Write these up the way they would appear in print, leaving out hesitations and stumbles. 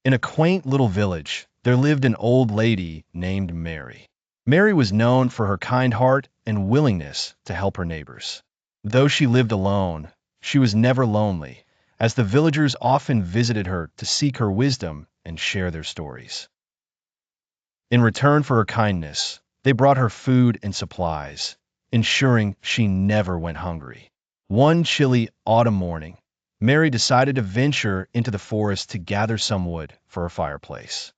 In a quaint little village, there lived an old lady named Mary. Mary was known for her kind heart and willingness to help her neighbors. Though she lived alone, she was never lonely, as the villagers often visited her to seek her wisdom and share their stories. In return for her kindness, they brought her food and supplies, ensuring she never went hungry. One chilly autumn morning, Mary decided to venture into the forest to gather some wood for her fireplace.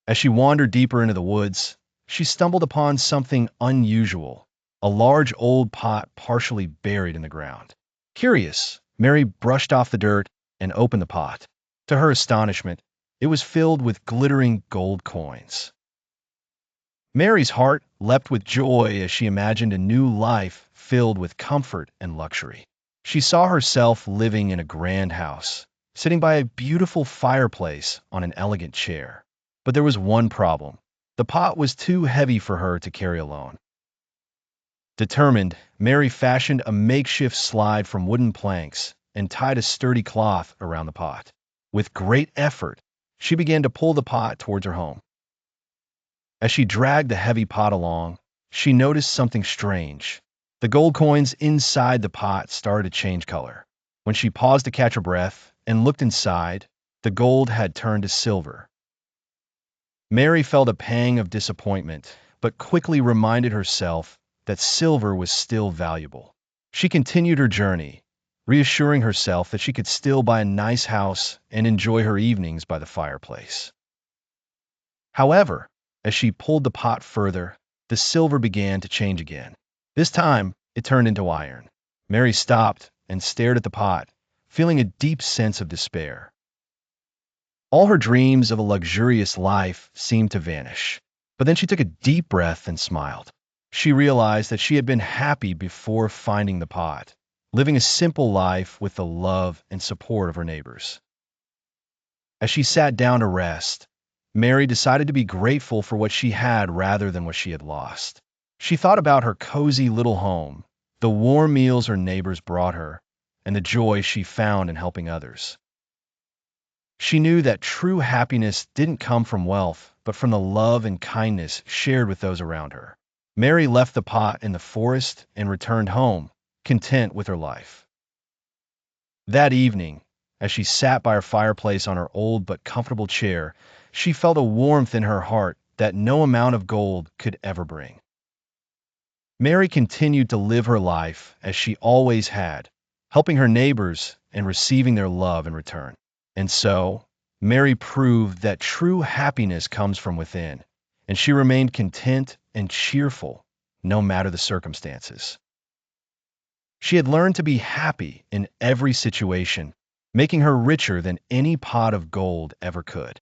As she wandered deeper into the woods, she stumbled upon something unusual, a large old pot partially buried in the ground. Curious, Mary brushed off the dirt and opened the pot. To her astonishment, it was filled with glittering gold coins. Mary's heart leapt with joy as she imagined a new life filled with comfort and luxury. She saw herself living in a grand house, sitting by a beautiful fireplace on an elegant chair. But there was one problem. The pot was too heavy for her to carry alone. Determined, Mary fashioned a makeshift slide from wooden planks and tied a sturdy cloth around the pot. With great effort, she began to pull the pot towards her home. As she dragged the heavy pot along, she noticed something strange. The gold coins inside the pot started to change color. When she paused to catch her breath and looked inside, the gold had turned to silver. Mary felt a pang of disappointment, but quickly reminded herself that silver was still valuable. She continued her journey, reassuring herself that she could still buy a nice house and enjoy her evenings by the fireplace. However, as she pulled the pot further, the silver began to change again. This time, it turned into iron. Mary stopped and stared at the pot, feeling a deep sense of despair. All her dreams of a luxurious life seemed to vanish. But then she took a deep breath and smiled. She realized that she had been happy before finding the pot, living a simple life with the love and support of her neighbors. As she sat down to rest, Mary decided to be grateful for what she had rather than what she had lost. She thought about her cozy little home, the warm meals her neighbors brought her, and the joy she found in helping others. She knew that true happiness didn't come from wealth, but from the love and kindness shared with those around her. Mary left the pot in the forest and returned home, content with her life. That evening, as she sat by her fireplace on her old but comfortable chair, she felt a warmth in her heart that no amount of gold could ever bring. Mary continued to live her life as she always had, helping her neighbors and receiving their love in return. And so, Mary proved that true happiness comes from within, and she remained content and cheerful no matter the circumstances. She had learned to be happy in every situation, making her richer than any pot of gold ever could.